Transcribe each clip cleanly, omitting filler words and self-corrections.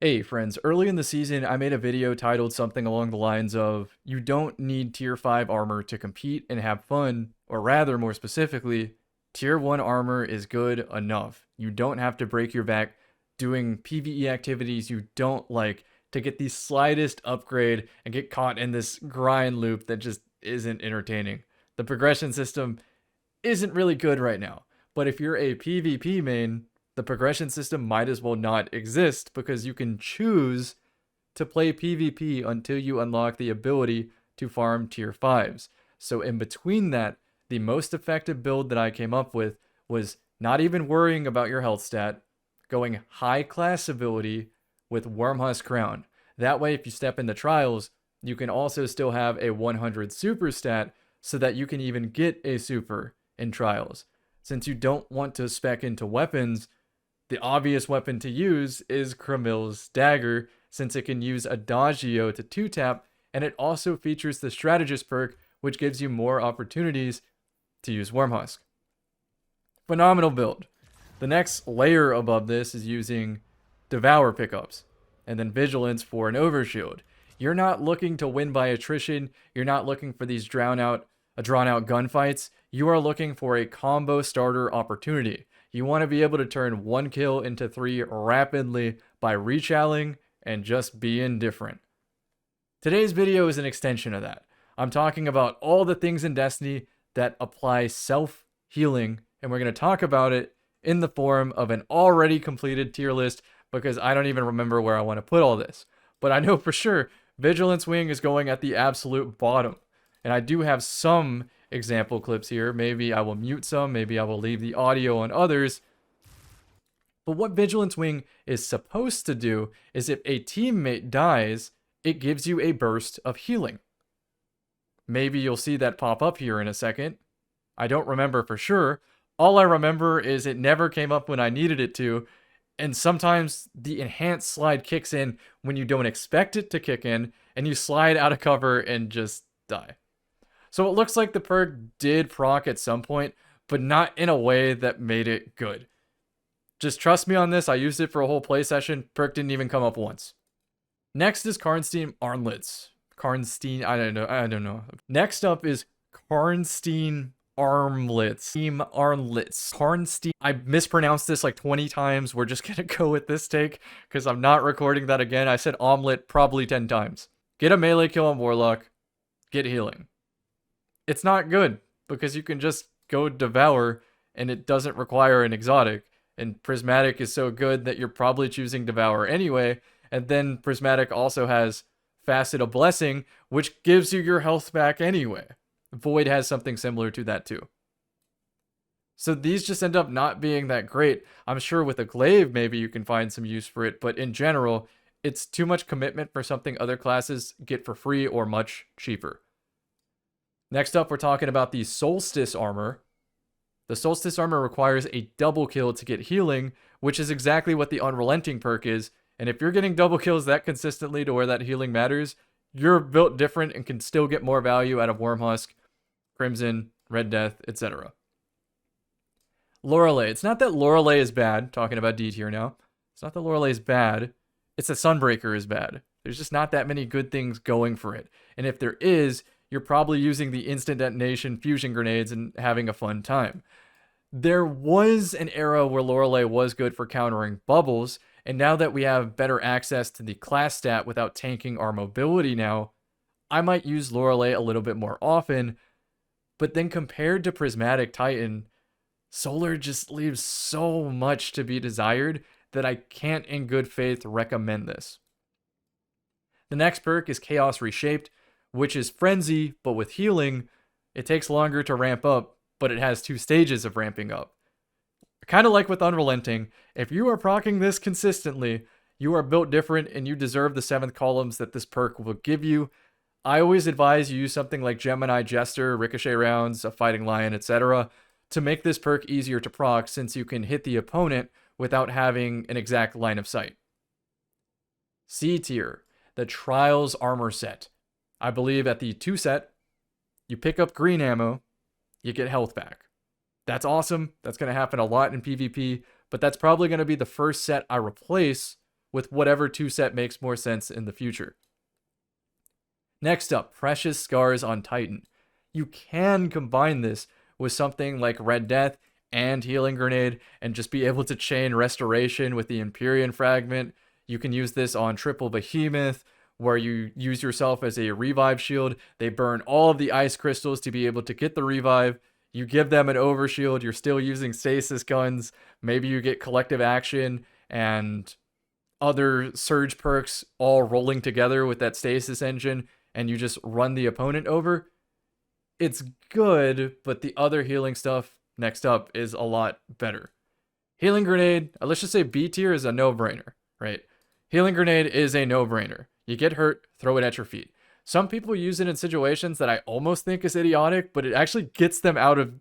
Hey friends, early in the season I made a video titled something along the lines of, you don't need tier 5 armor to compete and have fun, or rather more specifically, tier 1 armor is good enough. You don't have to break your back doing PvE activities you don't like to get the slightest upgrade and get caught in this grind loop that just isn't entertaining. The progression system isn't really good right now, but if you're a PvP main, the progression system might as well not exist because you can choose to play PvP until you unlock the ability to farm tier 5s. So in between that, the most effective build that I came up with was not even worrying about your health stat, going high class ability with Wormhusk Crown. That way, if you step into trials, you can also still have a 100 super stat so that you can even get a super in trials. Since you don't want to spec into weapons, the obvious weapon to use is Kramil's Dagger, since it can use Adagio to 2-tap, and it also features the Strategist perk, which gives you more opportunities to use Wormhusk. Phenomenal build. The next layer above this is using Devour pickups, and then Vigilance for an overshield. You're not looking to win by attrition, you're not looking for these drawn out gunfights, you are looking for a combo starter opportunity. You want to be able to turn 1 kill into 3 rapidly by rechalling and just being different. Today's video is an extension of that. I'm talking about all the things in Destiny that apply self-healing, and we're going to talk about it in the form of an already completed tier list because I don't even remember where I want to put all this. But I know for sure Vigilance Wing is going at the absolute bottom. And I do have some example clips here. Maybe I will mute some, maybe I will leave the audio on others. But what Vigilance Wing is supposed to do is if a teammate dies, it gives you a burst of healing. Maybe you'll see that pop up here in a second. I don't remember for sure. All I remember is it never came up when I needed it to, and sometimes the enhanced slide kicks in when you don't expect it to kick in, and you slide out of cover and just die. So it looks like the perk did proc at some point, but not in a way that made it good. Just trust me on this, I used it for a whole play session, perk didn't even come up once. Next is Karnstein Armlets. I don't know. Next up is Karnstein Armlets. Karnstein. I mispronounced this like 20 times. We're just gonna go with this take because I'm not recording that again. I said omelet probably 10 times. Get a melee kill on Warlock. Get healing. It's not good because you can just go Devour and it doesn't require an exotic. And Prismatic is so good that you're probably choosing Devour anyway. And then Prismatic also has Facet of Blessing, which gives you your health back anyway. Void has something similar to that too. So these just end up not being that great. I'm sure with a glaive maybe you can find some use for it, but in general, it's too much commitment for something other classes get for free or much cheaper. Next up, we're talking about the Solstice Armor. The Solstice Armor requires a double kill to get healing, which is exactly what the Unrelenting perk is. And if you're getting double kills that consistently to where that healing matters, you're built different and can still get more value out of Wormhusk, Crimson, Red Death, etc. Lorelei. It's not that Lorelei is bad, talking about D tier now. It's not that Lorelei is bad. It's that Sunbreaker is bad. There's just not that many good things going for it. And if there is, you're probably using the instant detonation fusion grenades and having a fun time. There was an era where Lorelei was good for countering bubbles, and now that we have better access to the class stat without tanking our mobility now, I might use Lorelei a little bit more often, but then compared to Prismatic Titan, Solar just leaves so much to be desired that I can't in good faith recommend this. The next perk is Chaos Reshaped, which is Frenzy, but with healing. It takes longer to ramp up, but it has 2 stages of ramping up. Kind of like with Unrelenting, if you are proccing this consistently, you are built different and you deserve the 7th columns that this perk will give you. I always advise you use something like Gemini Jester, Ricochet Rounds, a Fighting Lion, etc. to make this perk easier to proc since you can hit the opponent without having an exact line of sight. C tier, the Trials Armor set. I believe at the 2 set, you pick up green ammo, you get health back. That's awesome. That's going to happen a lot in PvP, but that's probably going to be the first set I replace with whatever 2-set makes more sense in the future. Next up, Precious Scars on Titan. You can combine this with something like Red Death and Healing Grenade and just be able to chain Restoration with the Empyrean Fragment. You can use this on Triple Behemoth, where you use yourself as a revive shield. They burn all of the ice crystals to be able to get the revive. You give them an overshield. You're still using stasis guns. Maybe you get collective action and other surge perks all rolling together with that stasis engine, and you just run the opponent over. It's good, but the other healing stuff next up is a lot better. Healing Grenade, let's just say B tier is a no-brainer, right? Healing Grenade is a no-brainer. You get hurt, throw it at your feet. Some people use it in situations that I almost think is idiotic, but it actually gets them out of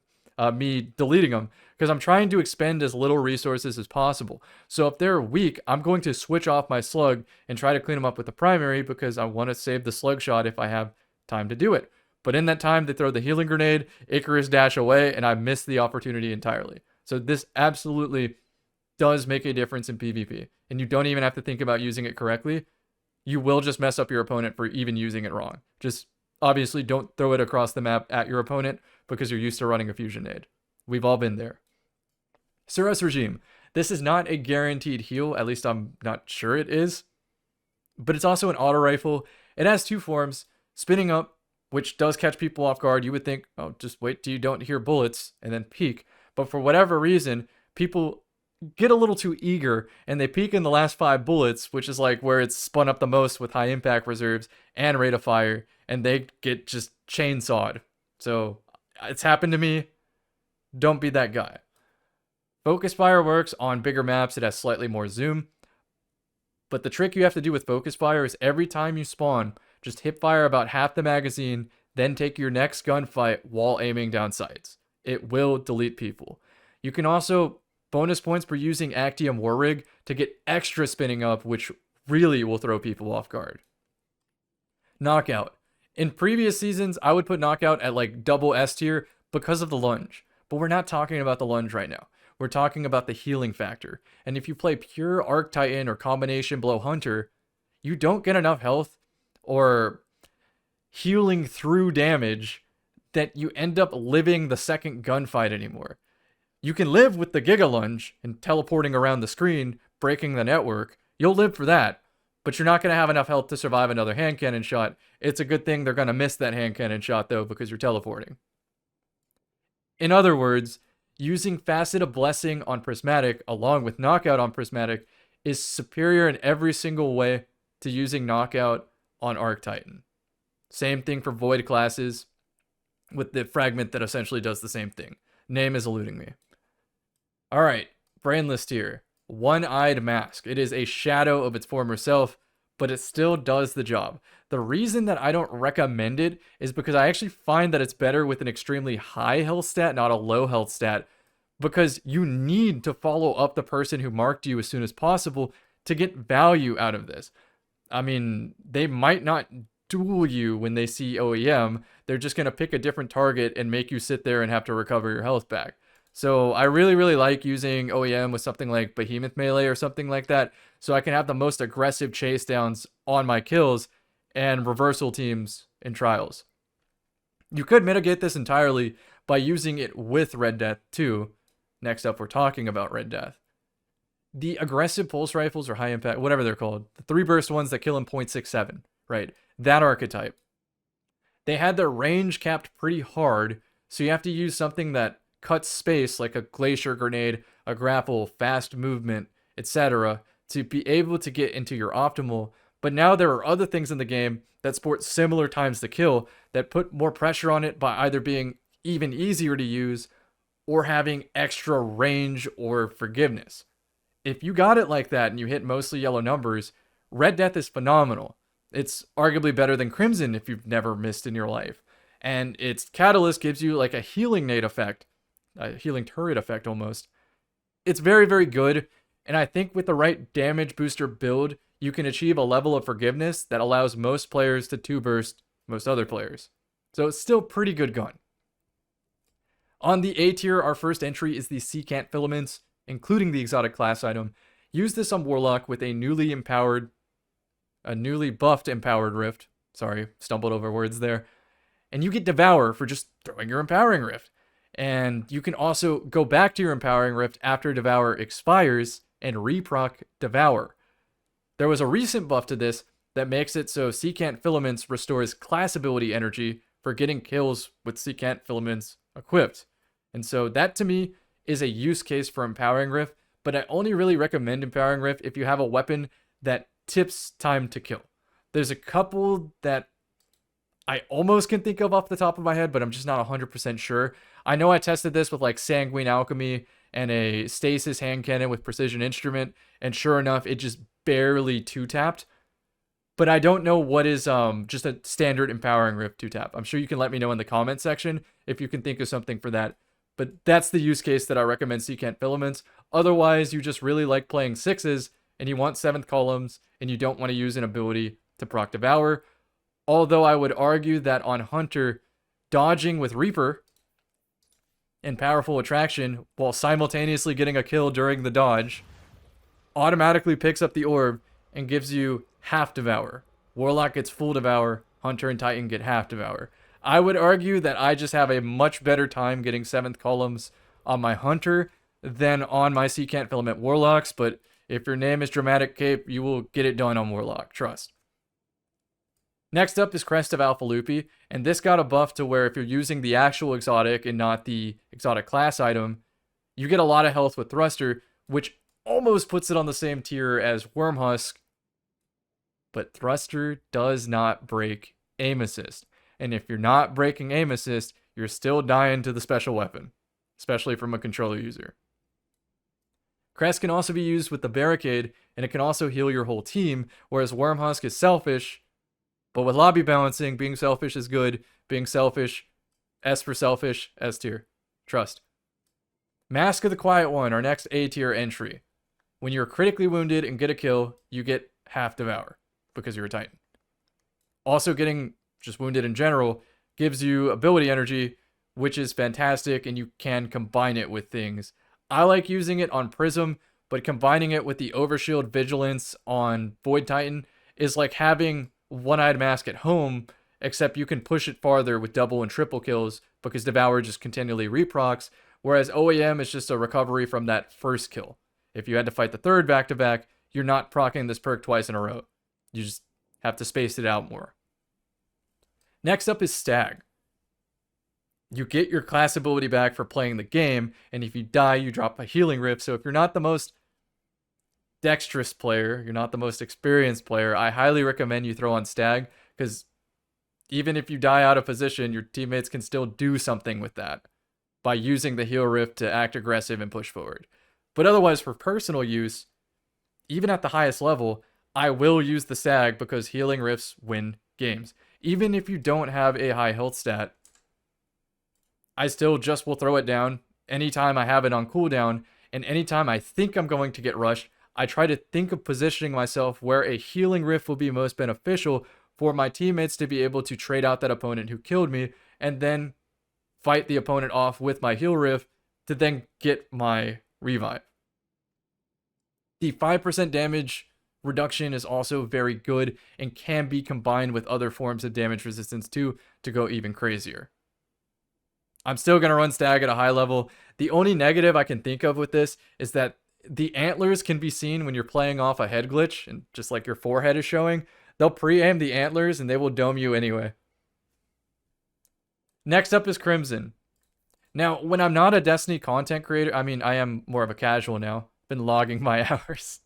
me deleting them, because I'm trying to expend as little resources as possible. So if they're weak, I'm going to switch off my slug and try to clean them up with the primary, because I want to save the slug shot if I have time to do it. But in that time, they throw the Healing Grenade, Icarus dash away, and I miss the opportunity entirely. So this absolutely does make a difference in PvP. And you don't even have to think about using it correctly. You will just mess up your opponent for even using it wrong. Just obviously don't throw it across the map at your opponent because you're used to running a fusion nade. We've all been there. Suros Regime. This is not a guaranteed heal, at least I'm not sure it is. But it's also an auto rifle. It has two forms. Spinning up, which does catch people off guard. You would think, oh, just wait till you don't hear bullets and then peek. But for whatever reason, people get a little too eager and they peek in the last 5 bullets, which is like where it's spun up the most with high impact reserves and rate of fire, and they get just chainsawed. So it's happened to me. Don't be that guy. Focus fire works on bigger maps. It has slightly more zoom. But the trick you have to do with focus fire is every time you spawn, just hip fire about half the magazine, then take your next gunfight while aiming down sights. It will delete people. You can also bonus points for using Actium War Rig to get extra spinning up, which really will throw people off guard. Knockout. In previous seasons, I would put Knockout at like double S tier because of the lunge. But we're not talking about the lunge right now. We're talking about the healing factor. And if you play pure Arc Titan or combination Blow Hunter, you don't get enough health or healing through damage that you end up living the second gunfight anymore. You can live with the Giga Lunge and teleporting around the screen, breaking the network. You'll live for that, but you're not going to have enough health to survive another hand cannon shot. It's a good thing they're going to miss that hand cannon shot, though, because you're teleporting. In other words, using Facet of Blessing on Prismatic along with Knockout on Prismatic is superior in every single way to using Knockout on Arc Titan. Same thing for Void classes with the fragment that essentially does the same thing. Name is eluding me. Alright, Brainless tier. One-Eyed Mask. It is a shadow of its former self, but it still does the job. The reason that I don't recommend it is because I actually find that it's better with an extremely high health stat, not a low health stat, because you need to follow up the person who marked you as soon as possible to get value out of this. I mean, they might not duel you when they see OEM. They're just going to pick a different target and make you sit there and have to recover your health back. So I really, really like using OEM with something like Behemoth Melee or something like that, so I can have the most aggressive chase downs on my kills and reversal teams in trials. You could mitigate this entirely by using it with Red Death too. Next up, we're talking about Red Death. The aggressive pulse rifles or high impact, whatever they're called, the 3 burst ones that kill in 0.67, right? That archetype. They had their range capped pretty hard, so you have to use something that cuts space like a glacier grenade, a grapple, fast movement, etc. to be able to get into your optimal. But now there are other things in the game that sport similar times to kill that put more pressure on it by either being even easier to use or having extra range or forgiveness. If you got it like that and you hit mostly yellow numbers, Red Death is phenomenal. It's arguably better than Crimson if you've never missed in your life. And its Catalyst gives you like a healing nade effect, a healing turret effect almost. It's very, very good. And I think with the right damage booster build, you can achieve a level of forgiveness that allows most players to 2-burst most other players. So it's still pretty good gun. On the A tier, our first entry is the Secant Filaments, including the exotic class item. Use this on Warlock with a newly buffed Empowered Rift. Sorry, stumbled over words there. And you get Devour for just throwing your Empowering Rift. And you can also go back to your Empowering Rift after Devour expires and reproc Devour. There was a recent buff to this that makes it so Secant Filaments restores class ability energy for getting kills with Secant Filaments equipped. And so that to me is a use case for Empowering Rift, but I only really recommend Empowering Rift if you have a weapon that tips time to kill. There's a couple that I almost can think of off the top of my head, but I'm just not 100% sure. I know I tested this with like Sanguine Alchemy and a Stasis Hand Cannon with Precision Instrument, and sure enough, it just barely 2-tapped. But I don't know what is just a standard Empowering Rift 2-tap. I'm sure you can let me know in the comment section if you can think of something for that. But that's the use case that I recommend Secant Filaments. Otherwise, you just really like playing 6s, and you want 7th columns, and you don't want to use an ability to proc Devour. Although I would argue that on Hunter, dodging with Reaper and Powerful Attraction while simultaneously getting a kill during the dodge automatically picks up the orb and gives you half Devour. Warlock gets full Devour, Hunter and Titan get half Devour. I would argue that I just have a much better time getting 7th columns on my Hunter than on my Secant Filament Warlocks, but if your name is Dramatic Cape, you will get it done on Warlock, trust. Next up is Crest of Alpha Lupi, and this got a buff to where if you're using the actual exotic and not the exotic class item, you get a lot of health with Thruster, which almost puts it on the same tier as Wormhusk, but Thruster does not break aim assist. And if you're not breaking aim assist, you're still dying to the special weapon, especially from a controller user. Crest can also be used with the Barricade, and it can also heal your whole team, whereas Wormhusk is selfish, but with lobby balancing, being selfish is good. Being selfish, S for selfish, S tier. Trust. Mask of the Quiet One, our next A tier entry. When you're critically wounded and get a kill, you get half Devour, because you're a Titan. Also getting just wounded in general gives you ability energy, which is fantastic, and you can combine it with things. I like using it on Prism, but combining it with the Overshield Vigilance on Void Titan is like having One-Eyed Mask at home, except you can push it farther with double and triple kills because Devour just continually reprocs, whereas OAM is just a recovery from that first kill. If you had to fight the third back-to-back, you're not proccing this perk twice in a row. You just have to space it out more. Next up is Stag. You get your class ability back for playing the game, and if you die, you drop a healing rift. So if you're not the most dexterous player, you're not the most experienced player, I highly recommend you throw on Stag, because even if you die out of position, your teammates can still do something with that by using the heal rift to act aggressive and push forward. But otherwise, for personal use, even at the highest level, I will use the Stag because healing rifts win games. Even if you don't have a high health stat, I still just will throw it down anytime I have it on cooldown, and anytime I think I'm going to get rushed, I try to think of positioning myself where a healing rift will be most beneficial for my teammates to be able to trade out that opponent who killed me, and then fight the opponent off with my heal rift to then get my revive. The 5% damage reduction is also very good and can be combined with other forms of damage resistance too to go even crazier. I'm still going to run Stag at a high level. The only negative I can think of with this is that the antlers can be seen when you're playing off a head glitch, and just like your forehead is showing, they'll pre-aim the antlers and they will dome you anyway. Next up is Crimson. Now, when I'm not a Destiny content creator, I am more of a casual now. Been logging my hours.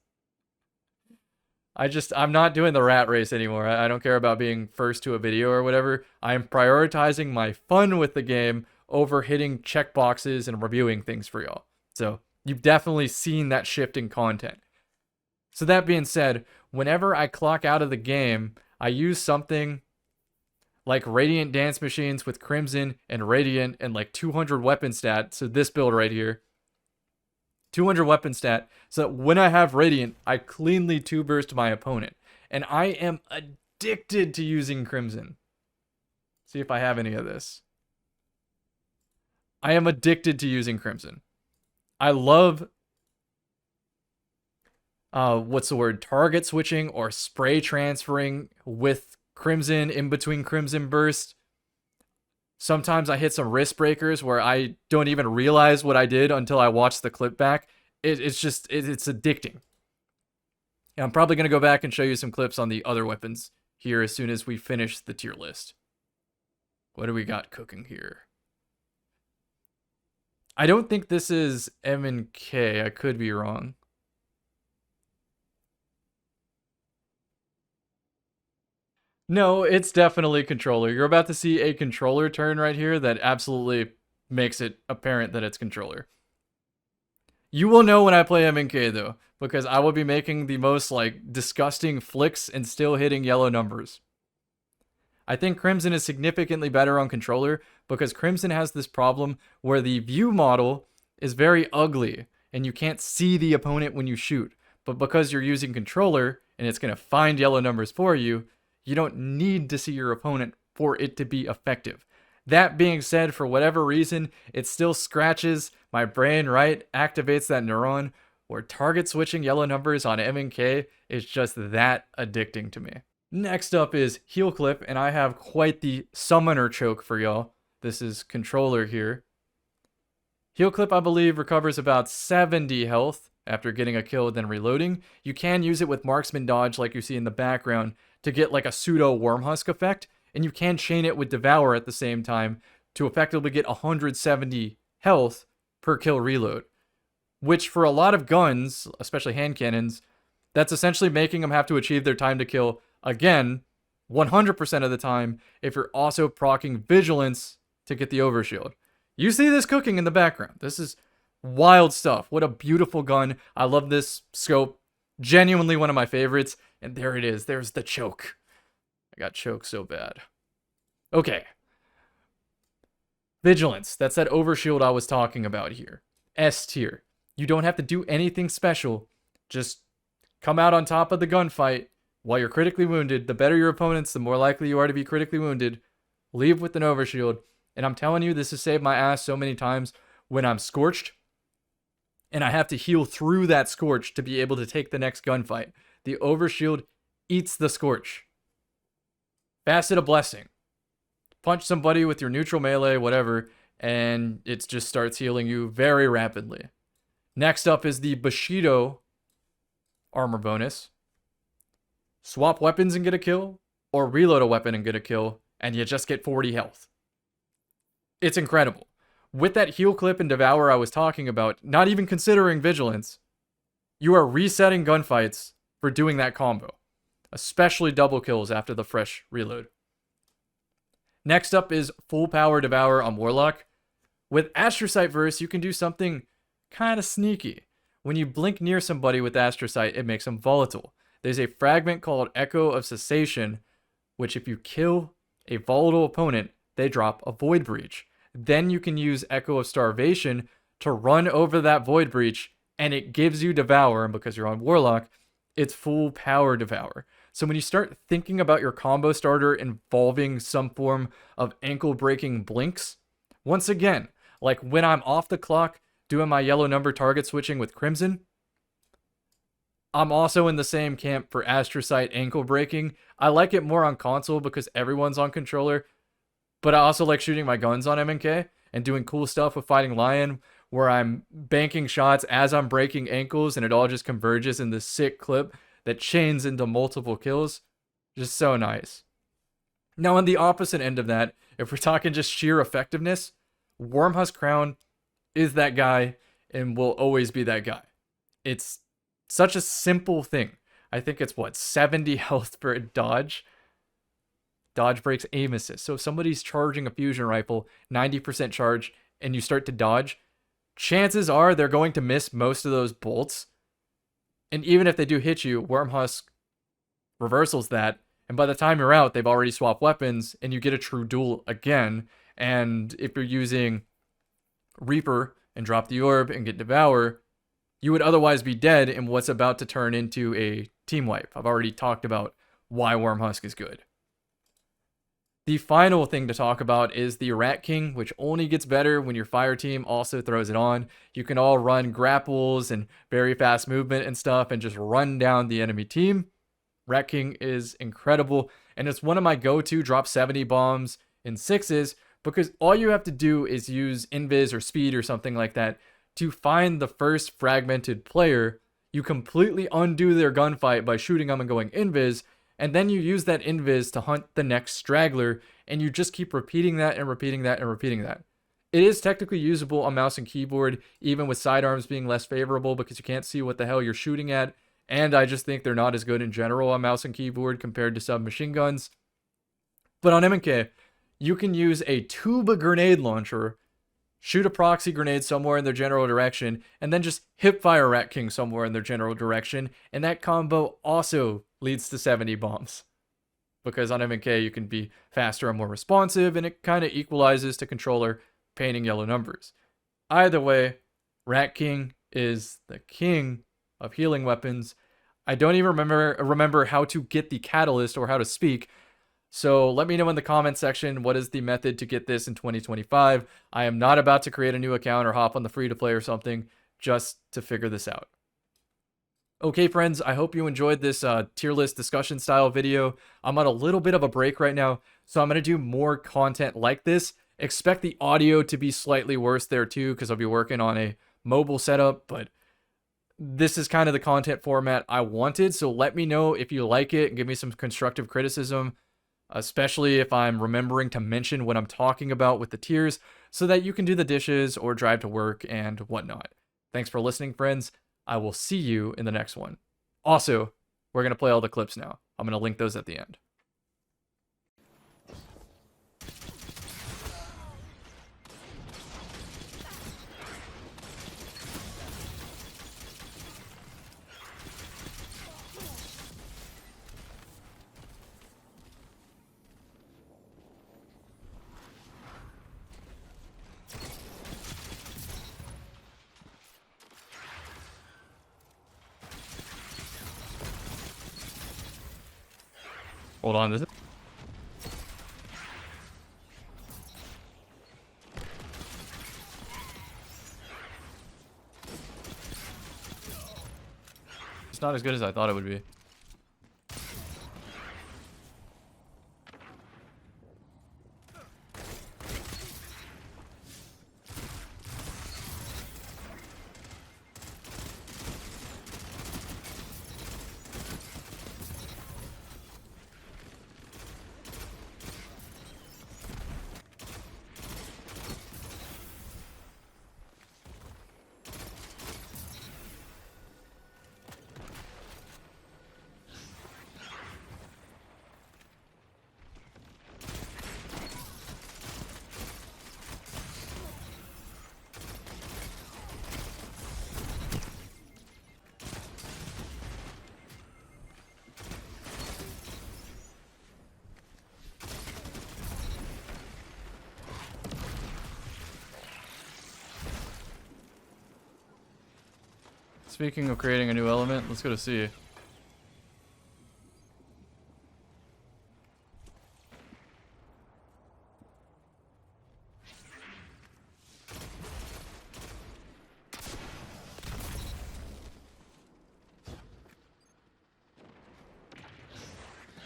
I'm not doing the rat race anymore. I don't care about being first to a video or whatever. I'm prioritizing my fun with the game over hitting checkboxes and reviewing things for y'all. So you've definitely seen that shift in content. So that being said, whenever I clock out of the game, I use something like Radiant Dance Machines with Crimson and Radiant and like 200 weapon stat. So this build right here, 200 weapon stat. So that when I have Radiant, I cleanly 2-burst my opponent. And I am addicted to using Crimson. See if I have any of this. I am addicted to using Crimson. I love what's the word? Target switching or spray transferring with Crimson in between Crimson Burst. Sometimes I hit some wrist breakers where I don't even realize what I did until I watch the clip back. It's addicting. And I'm probably going to go back and show you some clips on the other weapons here as soon as we finish the tier list. What do we got cooking here? I don't think this is M and K. I could be wrong. No, it's definitely controller. You're about to see a controller turn right here that absolutely makes it apparent that it's controller. You will know when I play MNK though, because I will be making the most like disgusting flicks and still hitting yellow numbers. I think Crimson is significantly better on controller because Crimson has this problem where the view model is very ugly and you can't see the opponent when you shoot. But because you're using controller and it's going to find yellow numbers for you, you don't need to see your opponent for it to be effective. That being said, for whatever reason, it still scratches my brain, right? Activates that neuron where target switching yellow numbers on MNK is just that addicting to me. Next up is Heal Clip, and I have quite the summoner choke for y'all. This is controller here. Heal Clip, I believe, recovers about 70 health after getting a kill, then reloading. You can use it with Marksman Dodge like you see in the background to get like a pseudo Wormhusk effect, and you can chain it with Devour at the same time to effectively get 170 health per kill reload. Which for a lot of guns, especially hand cannons, that's essentially making them have to achieve their time to kill again 100% of the time if you're also proccing Vigilance to get the overshield. You see this cooking in the background. This is wild stuff. What a beautiful gun. I love this scope. Genuinely one of my favorites. And there it is. There's the choke. I got choked so bad. Okay. Vigilance. That's that overshield I was talking about here. S tier. You don't have to do anything special. Just come out on top of the gunfight while you're critically wounded. The better your opponents, the more likely you are to be critically wounded. Leave with an overshield. And I'm telling you, this has saved my ass so many times when I'm scorched and I have to heal through that scorch to be able to take the next gunfight. The overshield eats the scorch. Facet of Blessing. Punch somebody with your neutral melee, whatever, and it just starts healing you very rapidly. Next up is the Bushido armor bonus. Swap weapons and get a kill, or reload a weapon and get a kill, and you just get 40 health. It's incredible. With that heal clip and Devour I was talking about, not even considering Vigilance, you are resetting gunfights for doing that combo. Especially double kills after the fresh reload. Next up is full power Devour on Warlock. With Astrocyte Verse, you can do something kind of sneaky. When you blink near somebody with Astrocyte, it makes them volatile. There's a fragment called Echo of Cessation, which if you kill a volatile opponent, they drop a Void Breach. Then you can use Echo of Starvation to run over that Void Breach, and it gives you Devour, and because you're on Warlock, it's full power Devour. So when you start thinking about your combo starter involving some form of ankle-breaking blinks, once again, like when I'm off the clock doing my yellow number target switching with Crimson, I'm also in the same camp for Astrocyte ankle breaking. I like it more on console because everyone's on controller, but I also like shooting my guns on MNK and doing cool stuff with Fighting Lion where I'm banking shots as I'm breaking ankles and it all just converges in this sick clip that chains into multiple kills. Just so nice. Now on the opposite end of that, if we're talking just sheer effectiveness, Wormhusk Crown is that guy and will always be that guy. It's such a simple thing. I think it's 70 health for a dodge. Dodge breaks aim assist. So if somebody's charging a fusion rifle, 90% charge, and you start to dodge, chances are they're going to miss most of those bolts. And even if they do hit you, Wormhusk reversals that. And by the time you're out, they've already swapped weapons and you get a true duel again. And if you're using Reaper and drop the orb and get Devour, you would otherwise be dead in what's about to turn into a team wipe. I've already talked about why Wormhusk is good. The final thing to talk about is the Rat King, which only gets better when your fire team also throws it on. You can all run grapples and very fast movement and stuff and just run down the enemy team. Rat King is incredible, and it's one of my go-to drop 70 bombs in sixes, because all you have to do is use invis or speed or something like that to find the first fragmented player. You completely undo their gunfight by shooting them and going invis, and then you use that invis to hunt the next straggler, and you just keep repeating that and repeating that and repeating that. It is technically usable on mouse and keyboard, even with sidearms being less favorable because you can't see what the hell you're shooting at, and I just think they're not as good in general on mouse and keyboard compared to submachine guns. But on M&K, you can use a tuba grenade launcher, shoot a proxy grenade somewhere in their general direction, and then just hip fire Rat King somewhere in their general direction, and that combo also leads to 70 bombs. Because on M&K you can be faster and more responsive, and it kind of equalizes to controller painting yellow numbers. Either way, Rat King is the king of healing weapons. I don't even remember how to get the catalyst or how to speak. So let me know in the comment section what is the method to get this in 2025. I am not about to create a new account or hop on the free-to-play or something just to figure this out. Okay, friends, I hope you enjoyed this tier list discussion style video. I'm on a little bit of a break right now, so I'm going to do more content like this. Expect the audio to be slightly worse there too, because I'll be working on a mobile setup, but this is kind of the content format I wanted, so let me know if you like it and give me some constructive criticism, especially if I'm remembering to mention what I'm talking about with the tiers, so that you can do the dishes or drive to work and whatnot. Thanks for listening, friends. I will see you in the next one. Also, we're going to play all the clips now. I'm going to link those at the end. Hold on, this is... It's not as good as I thought it would be. Speaking of creating a new element, let's go to C.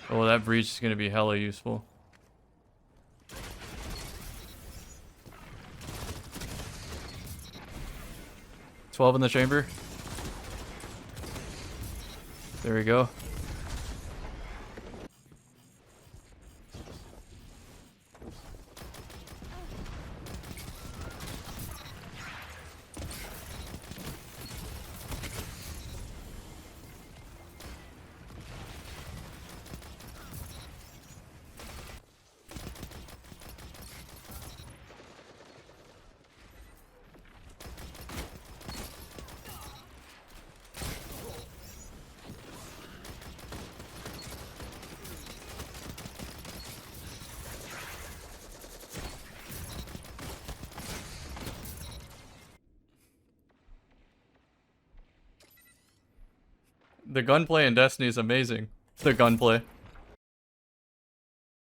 Oh, that breach is going to be hella useful. $12 in the chamber. There we go. The gunplay in Destiny is amazing. The gunplay.